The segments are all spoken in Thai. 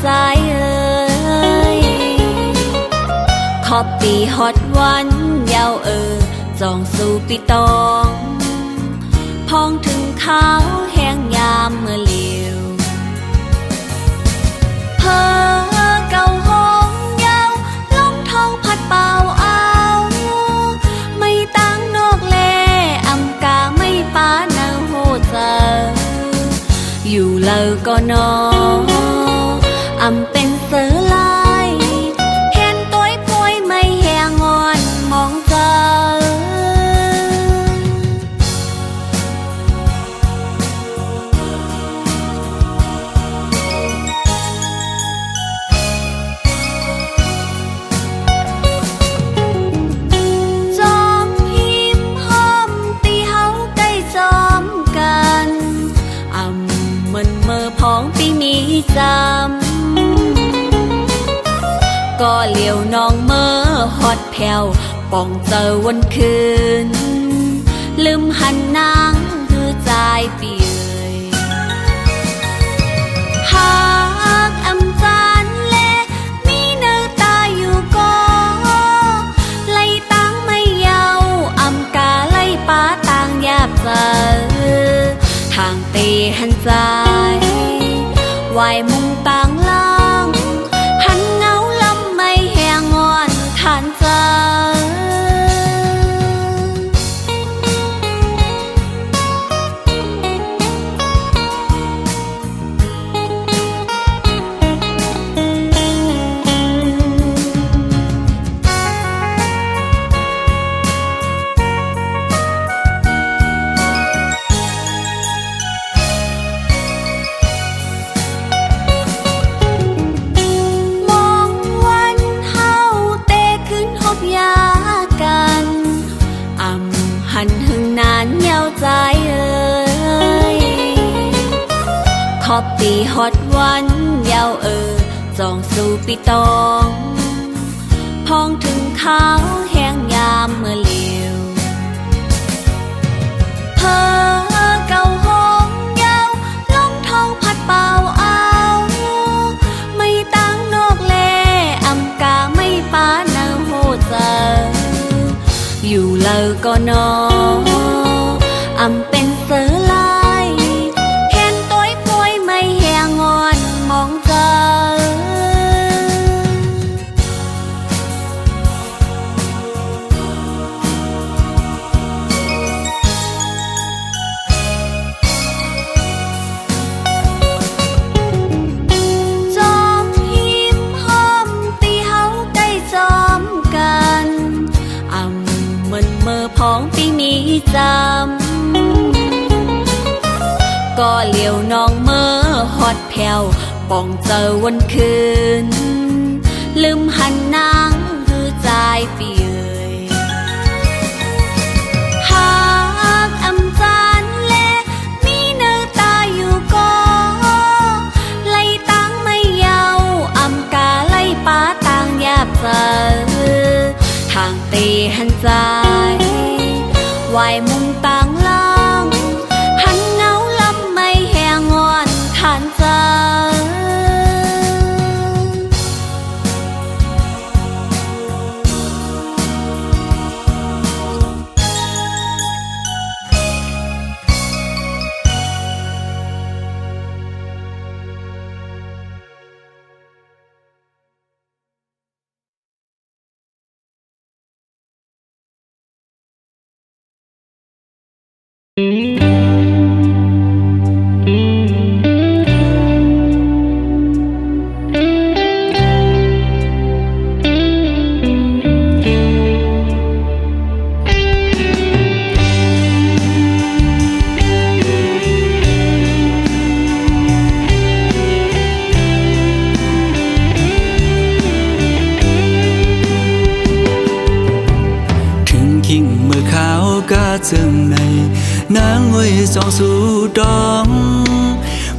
ใจเอ่ยขอบปีฮอดวันยาวจองสู่ปีตองพองถึงเขาแห้งยามเมื่อเลียวเพอเก่าห้องยาวลมทองพัดเป่าเอาไม่ตั้งนอกแลอำกาไม่ป้าเนาโหเจออยู่เลอก็นออำเป็นเสือลายเห็นตัวป่วยไม่แหงอ่อนมองเจอจำก็เหลียวน้องเมื่อฮอดแผ่วป่องเจอวันคืนลืมหันนางคือใจเปียหากอำจานเล่มีเนื้อตาอยู่ก็ไล่ตั้งไม่เยาอำกาไล่ป้าต่างยาบเจอทางเตหันใจวายมุงต่างล่างหันเงาลำไม่แหงอ่อนทานเจอหันหึงนานยาวใจเอ่ยขอบปีฮอดวันยาวจองสู่ปีตองพองถึงเขาแห้งยามเมื่อเลียวเพอเก่าห้องยาวลมทองพัดเป่าเอาไม่ตั้งนอกแลอำกาไม่ป้าเนาโหเจออยู่เลอก็นออำเป็นเสือลายเห็นตัวป่วยไม่แหงอ่อนมองเจอจอมหิมห้อมตีเฮาใกล้จอมกันมันเมื่อพ้องปีมีจำก็เหลียวน้องเมื่อฮอดแผ่วป่องเจอวันคืนลืมหันนางคือใจเปียหากอำจานเล่มีเนื้อตาอยู่ก็ไล่ตั้งไม่เยาอำกาไล่ป้าต่างยาบเจอทางเตหันใจวายมุงต่างล่างหันเงาลำไม่แหงอ่อนทานเจอจึงในนางห้วยจองสู่ดอง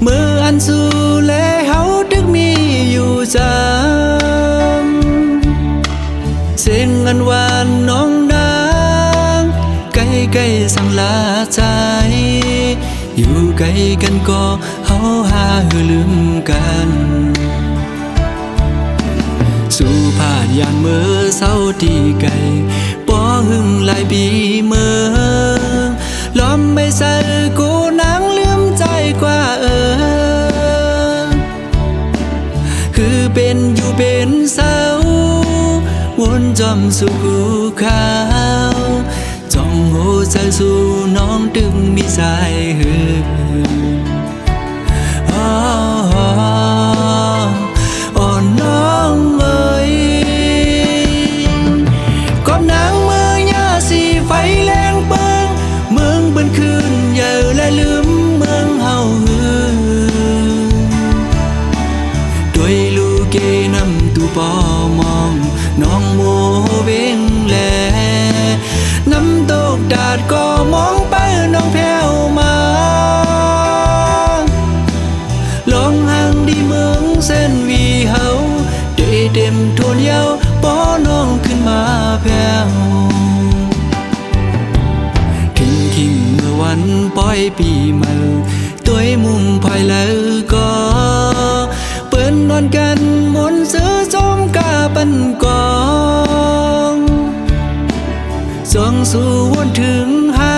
เมื่ออันสู่แลเฮาดึกมีอยู่จำเสียงอันหวานน้องนางใกล้ๆสั่งลาใจอยู่ไกลกันก็เฮาหาหือลืมกัน สู่ผ่านยานเมื่อเศร้าที่ไกลป้อหึงหลายปีเมื่อล้อมไม่ใส่กูนางลืมใจกว่าคือเป็นอยู่เป็นเศร้าวนจอมสู่กูขาวจ้องโหใจสู่น้องตึงมีสายหืออ่อนน้องเอ้ยก้มนางเมื่อยาสีไฟแรงเบิงเมืองบนคืนเยอะและลืมเมืองเฮาหือด้วยลูกเกนำตูปอมองน้องโมเวงแลน้ำตกดาดก็มองไปน้องแผ่วมาลองห่างดีเมืองเส้นวีเฮาได้เต็มทวนเยาป้อน้องขึ้นมาแผ่วทิ้งเมื่อวันปล่อยปีเมื่อตัวมุมภายแล้วก็เปิ้นนอนกันมนซื้อจมกาปันกองส่องสู่วนถึงหา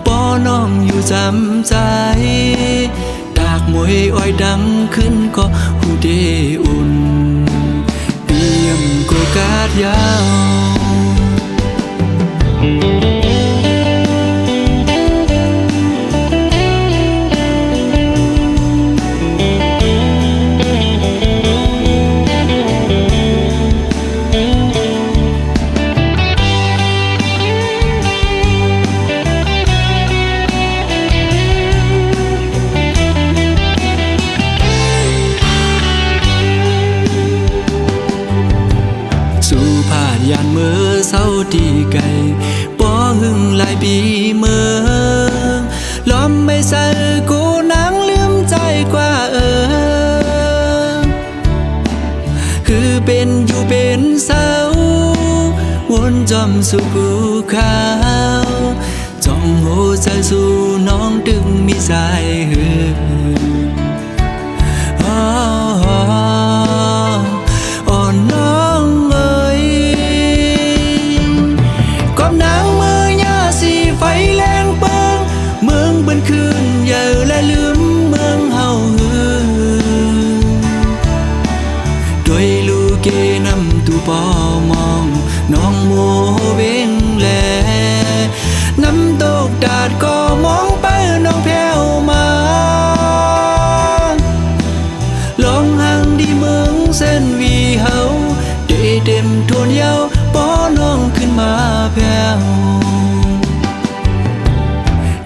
ป้อน้องอยู่จำใจดากมวยอ้อยดังขึ้นก็หูเดอุ่นเตรียมโกกาดยาวยานเมื่อเศร้าที่ไกลป้อหึงหลายปีเมื่อล้อมไม่ใส่กูนางลืมใจกว่าคือเป็นอยู่เป็นเศร้าวนจอมสู่กูขาวจ้องโหใจสู่น้องตึงมีสายหืออ่อนน้องไฟแรงเปิงเมืองบนคืนเยอะและลืมเมืองเฮาหือด้วยลูกเกนำตูปอมองน้องโมเวงแลน้ำตกดาดก็มองไปน้องแผ่วมาลองห่างดีเมืองเส้นวีเฮาได้เต็มทวนเยาป้อน้องขึ้นมาแผ่ว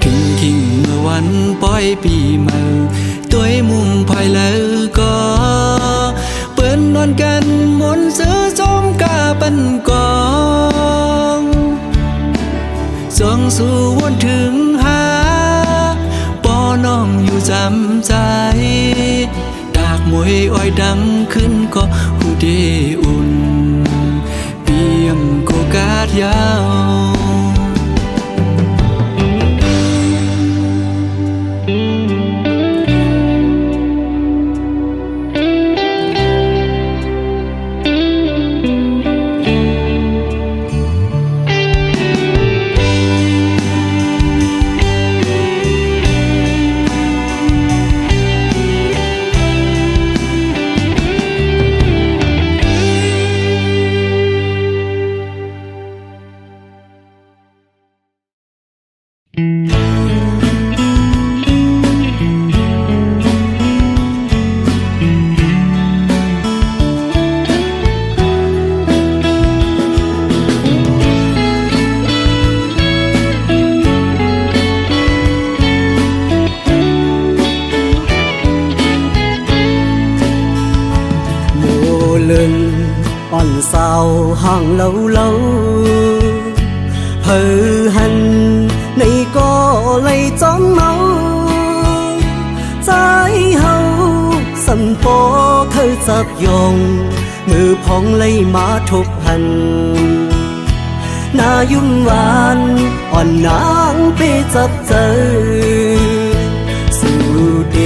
ทิ้งเมื่อวันปล่อยปีเมื่อตัวมุมภายแล้วก็เปิ้นนอนกันมนซื้อจมกาปันกองส่องสู่วนถึงหาป้อน้องอยู่จำใจดากมวยอ้อยดังขึ้นก็หูเดอุ่นเตรียมโกกาดยาวอ่อนเศร้าห่างlâu lâu hờ hằn này có lấy chóng máu trái hậu sân phố thơ chập dòngมือพองเลยมาทุบหันนายุ่งหวานอ่อนนางไปจับเจอสู่เด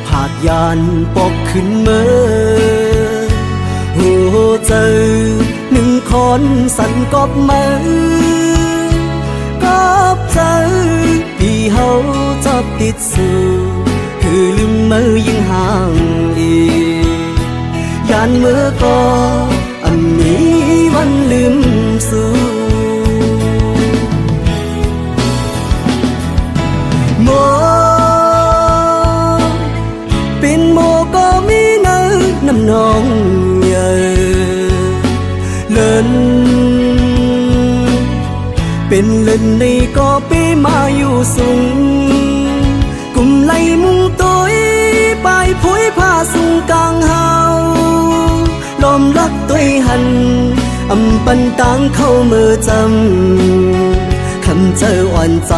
ผาดยานปกขึ้นเมื่อ เจอ1 คนสันกบมือกบเจอพี่เฮาจอบติดสู่คือลืมมือยิ่งห่างอียานมือก็อันนี้วันลืมสู่โมเป็นโมก็มีเนื้อน้ำนองเยอะเลินเป็นเล่นในก็ปีมาอยู่สูงกุมไหลมุงตัวไปผุยผ้าสูงกลางเฮาลมรักตัวหันอำปันตังเข้ามือจำคำเจออ่อนใจ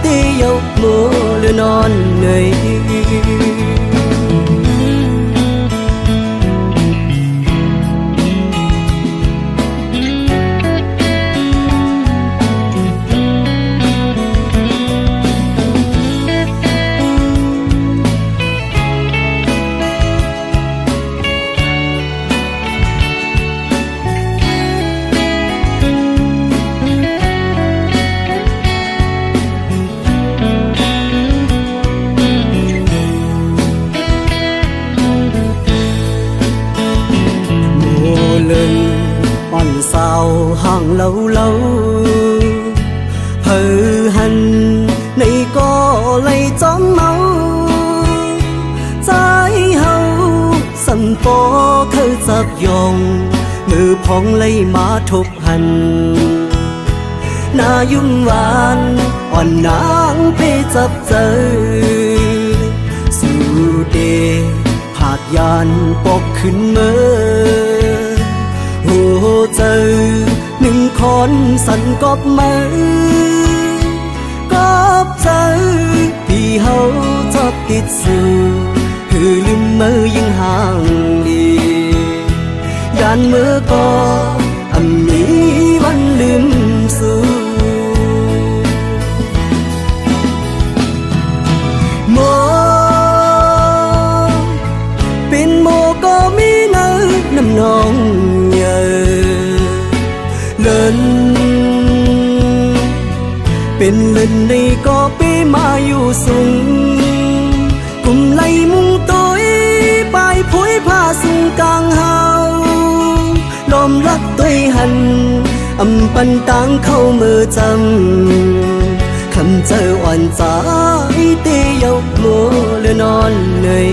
เตียกมือหรือนอนเหนื่อยอ่อนสาวห่างเล่าเพอหันในก็เลยจอมเมาใจเฮาสันปอเคยจับยองมือพองเลยมาทบหันหน้ายุ่งหวานอ่อนนางไปจับเจอสู่เดผาดยานปกขึ้นเมื่อโอ้เจอ1 คนสันกบมือกบเจอพี่เฮาจอบติดสู่คือลืมมือยิ่งห่างดียานมือก็อันนี้วันลืมสู่โมเป็นโมก็มีเนื้อน้ำนองเยอะเลินเป็นเล่นในก็ปีมาอยู่สูงกุมไหลมุงตัวไปผุยผ้าสูงกลางเฮาลมรักตัวหันอำปันตังเข้ามือจำคำเจออ่อนใจเตียกมือหรือนอนเหนื่อย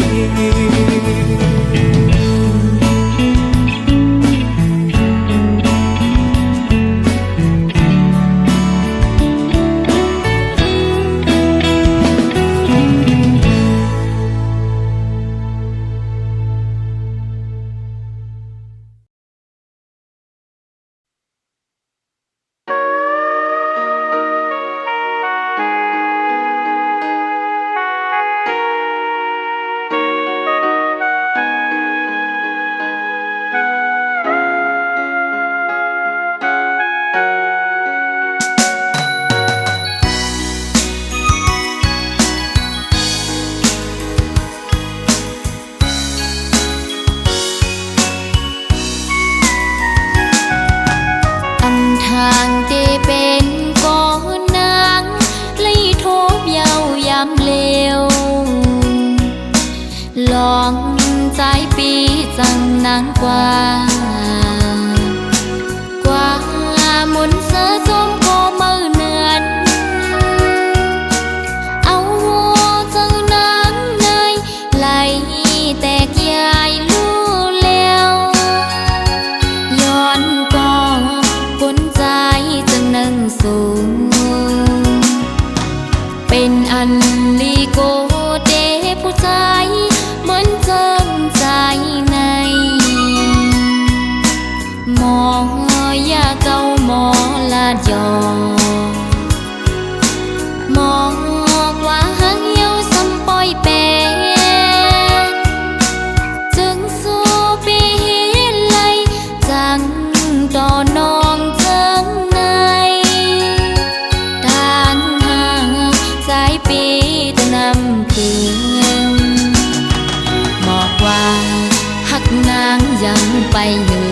nắng qua muốn sơ xôm cô mơ nườn áo chân nắng nơi lại tẹt dài lu leoย้อนก็พ้นใจจะนั่งสูงเป็นอันลีโกเดผู้ชายเหมือนเจิมใจในหมอยาเก่าหมอลาดยอหมอกว่าหังเหี่ยวซ้ำปอยแปดจึงสู้ปีไลจังต่อนองเจิงในทางห่างสายปีตะนำเพียงบอกว่าหักนางยังไปอยู่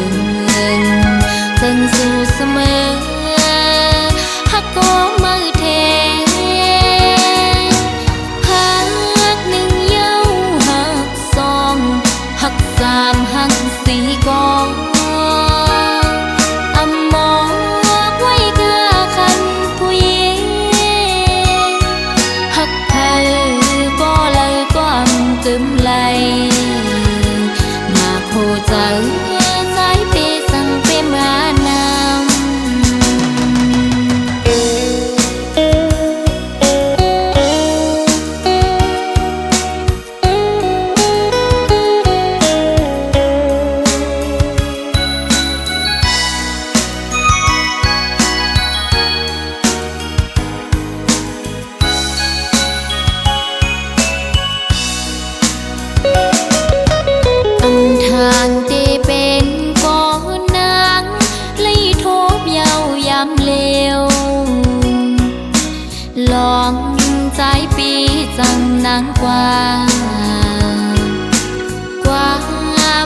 จังนางกว่า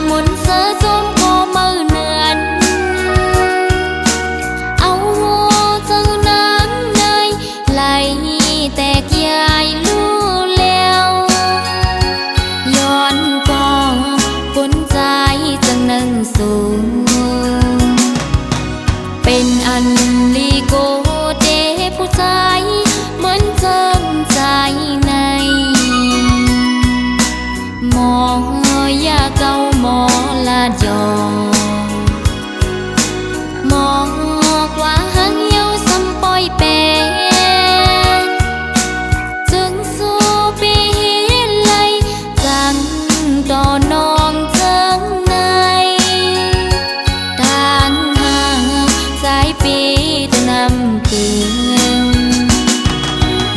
หมุนเสือจมก็มือเนือนเอาเจ้านางเนยไหลแตกยายลู่แล้วย้อนก็ฝนใจจังนั่งสูงเป็นอันลีโกเดผู้ชายเหมือนเจิมใจในหมอยาเก่าหมอลาดยอหมอกว่าหังเยาซ้ำปอยแปนจึงสู้ปีไหลจังต่อนองเจิงในทางห่างสายปีจะนำตึง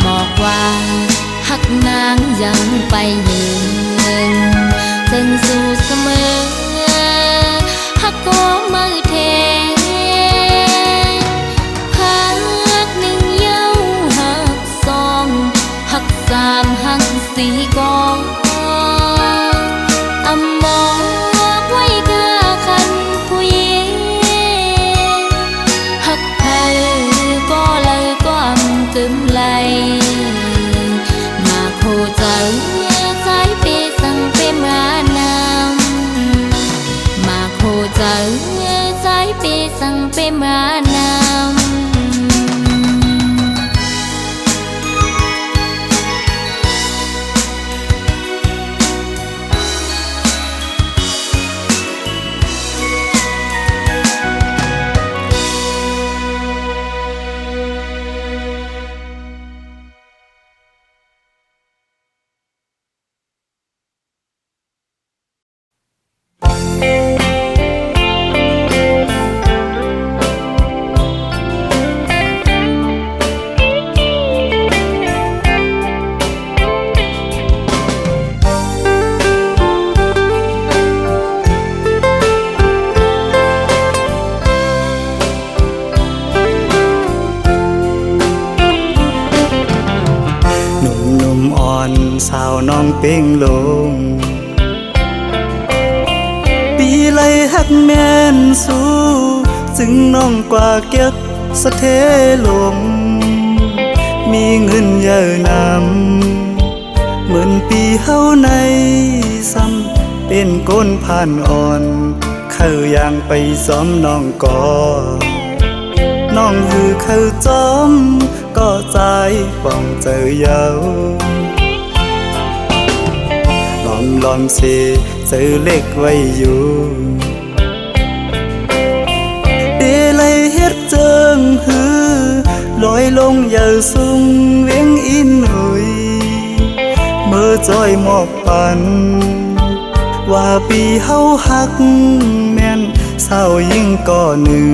บอกว่าหักนางยังไปยืนจึงสู้เสมอหักก็มือเทหักหนึ่งเย้าหักสองหักสามหักสี่ก็อำบอกไว้กาคันผู้หญิงหักแพ้ก็เลยก็อำกึมไหลมาโคใจสายเปสั่งเปมานำมาโคใจสายเปสั่งเปมานำสาวน้องเป้งลงปีไลหักแม่นสู้จึงน้องกว่าเก็บสะเทลมมีเงินเยอะนำเหมือนปีเฮาในซ้ำเป็นก้นผ่านอ่อนเข้าย่างไปซ้อมน้องก่อน้องคือเข้าจอมก็ใจป้องเจอเยาลอมเสเจอเล็กไว้อยู่เดลัยเฮ็ดเจิงหือลอยลงอย่าสูงเวียงอินหุยเมื่อจอยหมอกปันว่าปีเฮาหักแม่นเศร้ายิ่งก่อหนึ่ง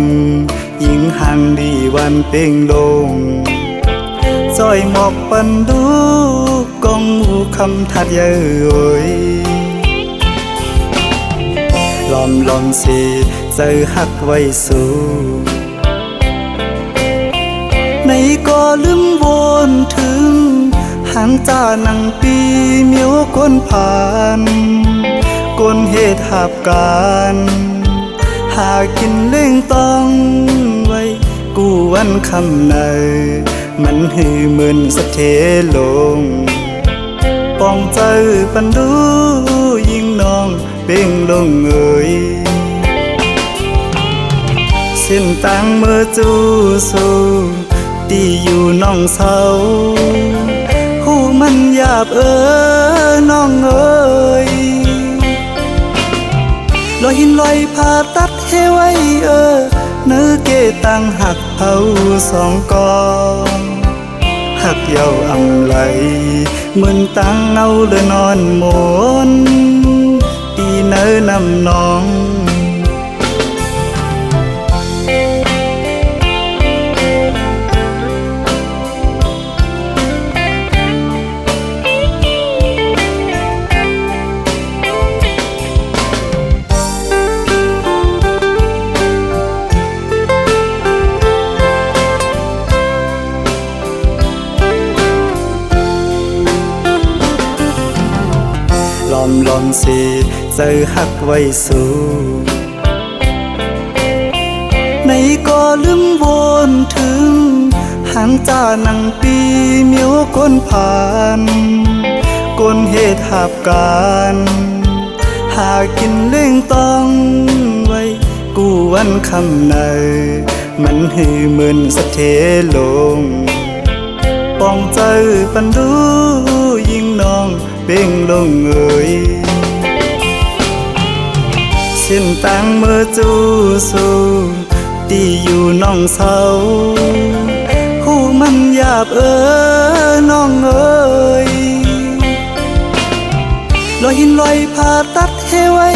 ยิ่งห่างดีวันเป่งลงจอยหมอกปันดูกองหูคำทัดเย้ยลอมสิเจอหักไว้สู่ในก็ลืมวนถึงหางจ้านังปีเมียวก้นผ่านก้นเหตุหับการหากินเล่งต้องไว้กู้วันคำในมันหือเหมือนสะเทลงป้องใจปันดูยิ่งน้องเป่งลงเอ่ยเส้นต่างเมื่อจูสูตีอยู่น้องเศร้าหูมันหยาบน้องเอ่ยลอยหินลอยผ่าตัดให้ไว้เนื้อเกตังหักเผาสองกองหักเยาอำไหลเหมือนตังเอาเลยนอนหมนปีเนื้อนำน้อง อมลอนเสเจอหักไว้สู่ในก็ลืมวนถึงหันจานังปีเมียวก้นผ่านก้นเหตุหาบการหากินเล่งต้องไว้กูวันคำในมันหือมึนสะเทลงปองเจอปันดูยิ่งน้องเป่งลงเอ่ยเส้นตังเมื่อจูสูตีอยู่น้องเศร้าหูมันหยาบน้องเอ่ยลอยหินลอยผ่าตัดให้ไว้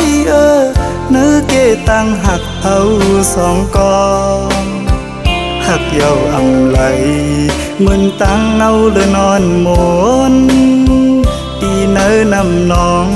เนื้อเกตังหักเผาสองกองหักเยาอำไหลเหมือนตังเอาเลยนอนหมนตีเนื้อนำน้อง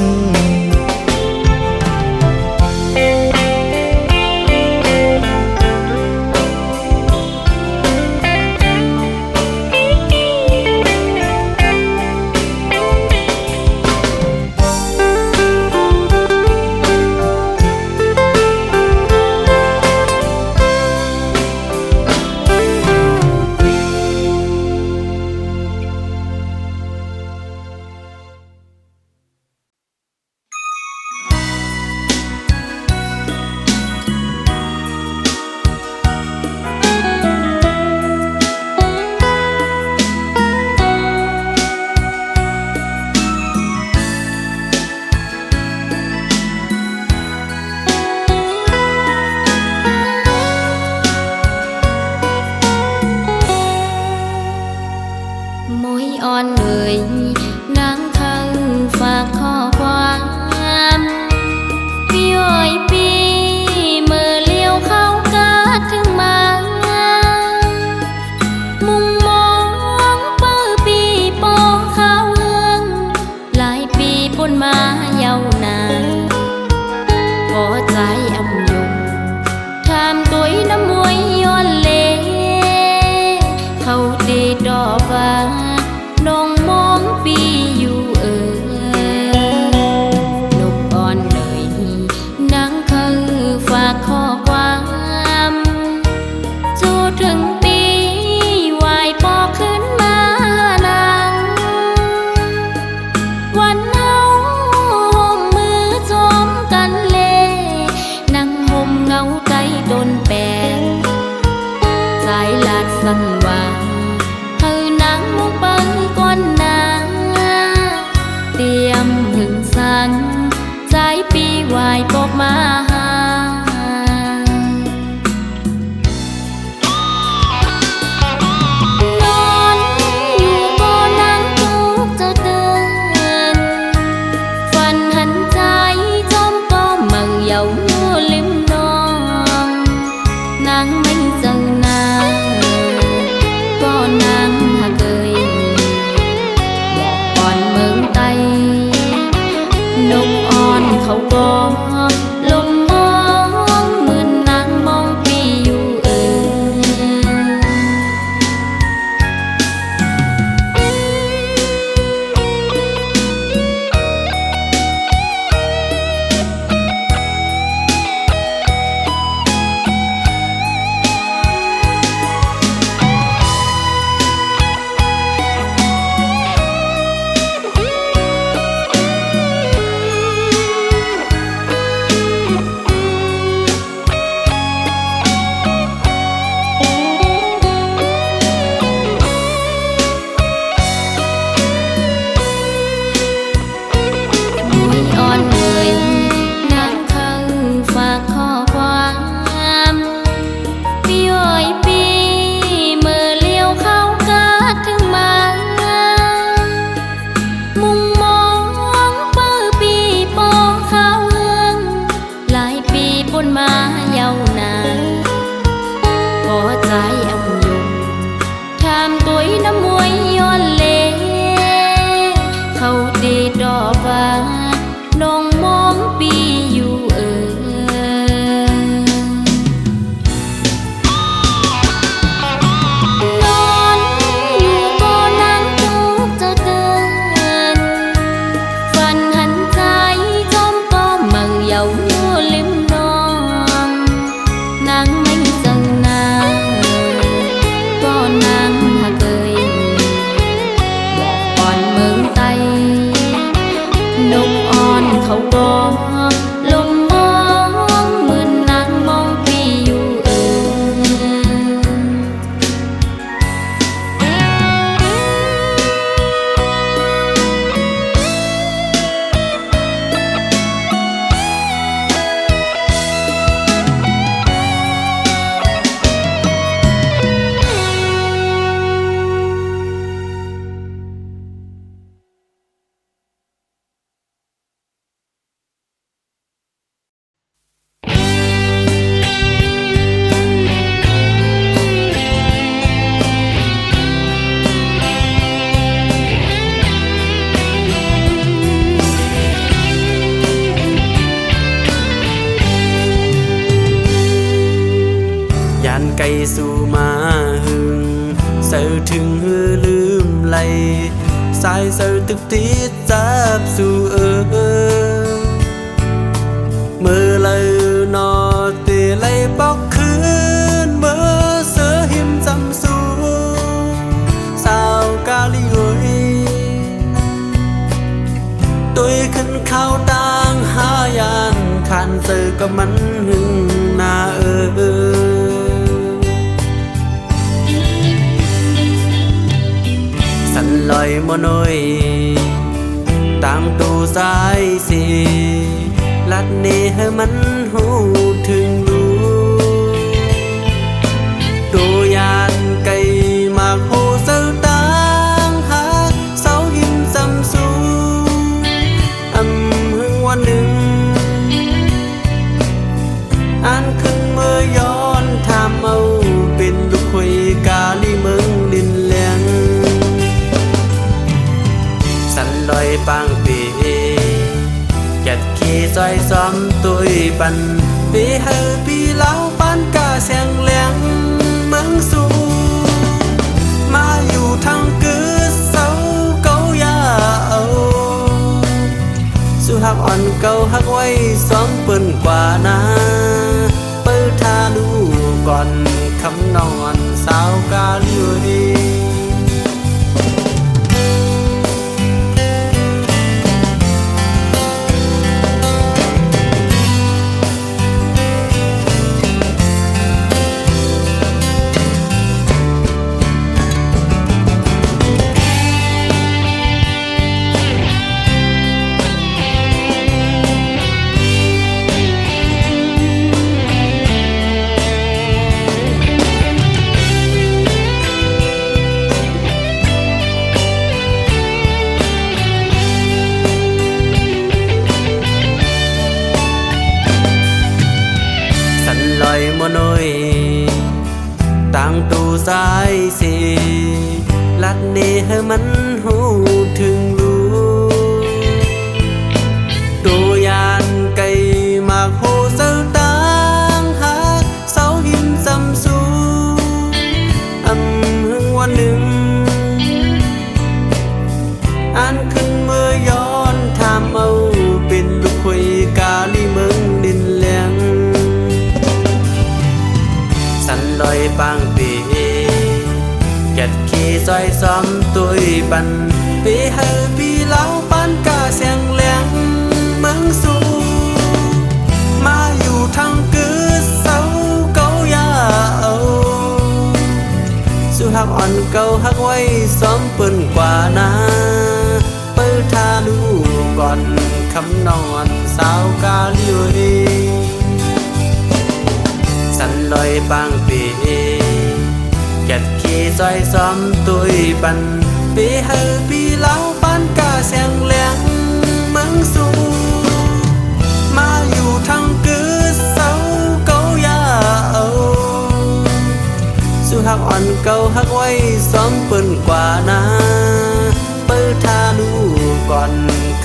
สู่มาหึงเสือถึงหือลืมไหลสายเสือตึกติดจับสู่มือเลยนอเตะไหลปอกคืนเมื่อเสือหิมจำสู่สาวกาลีหวยตัวขึ้นข้าวต่างหายานขันเสือก็มันหึงนาสันลอยมโนยตั้งตูสายสีลัดเนให้มันหูถึงรู้ตัวยานไก่มากโหเสือต่างหาเสาหินจำสูหึงวันหนึ่งอ่านขึ้นเมื่อย้อนทำเอาเป็นลูกคุยกาลีเมืองดินแหลงสันลอยปางปีแกดขี่ซอยซ้อมตุยปันปีเฮอปีเล้าปันกาแสงแหลงเมืองสูมาอยู่ทางกือเสาเกายาเอาสู่หักอ่อนเก่าหักไว้ซ้อมเปิ้นกว่านาเปิดทาดูก่อนคำนอนสาวกาลีลอยมโนยตั้งตูสายสีลัดเนให้มันหูถึงรู้ตัวยานไก่มากโหเสือต่างหาเสาหินจำสูหึงวันหนึ่งอ่านขึ้นเมื่อย้อนทำเอาเป็นลูกคุยกาลีเมืองดินแหลงสันลอยปางปีแกดขี่ซอยซ้อมตุยปันปีเฮอปีเล้าปันกาแสงแหลงเมืองสูมาอยู่ทางกือเสาเกายาเอาสู่หักอ่อนเก่าหักไว้ซ้อมเปิ้นกว่านาเปิดทาดูก่อนคำนอนสาวกาลีสันลอยปางปีแกดขี่ซอยซ้อมตุยปันปีเฮอปีเล้าปันกาแสงแหลงเมืองสูมาอยู่ทางกือเสาเกายาเอาสู่หักอ่อนเก่าหักไว้ซ้อมเปิ้นกว่านาเปิดทาดูก่อน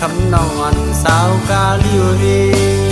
คำนอนสาวกาลี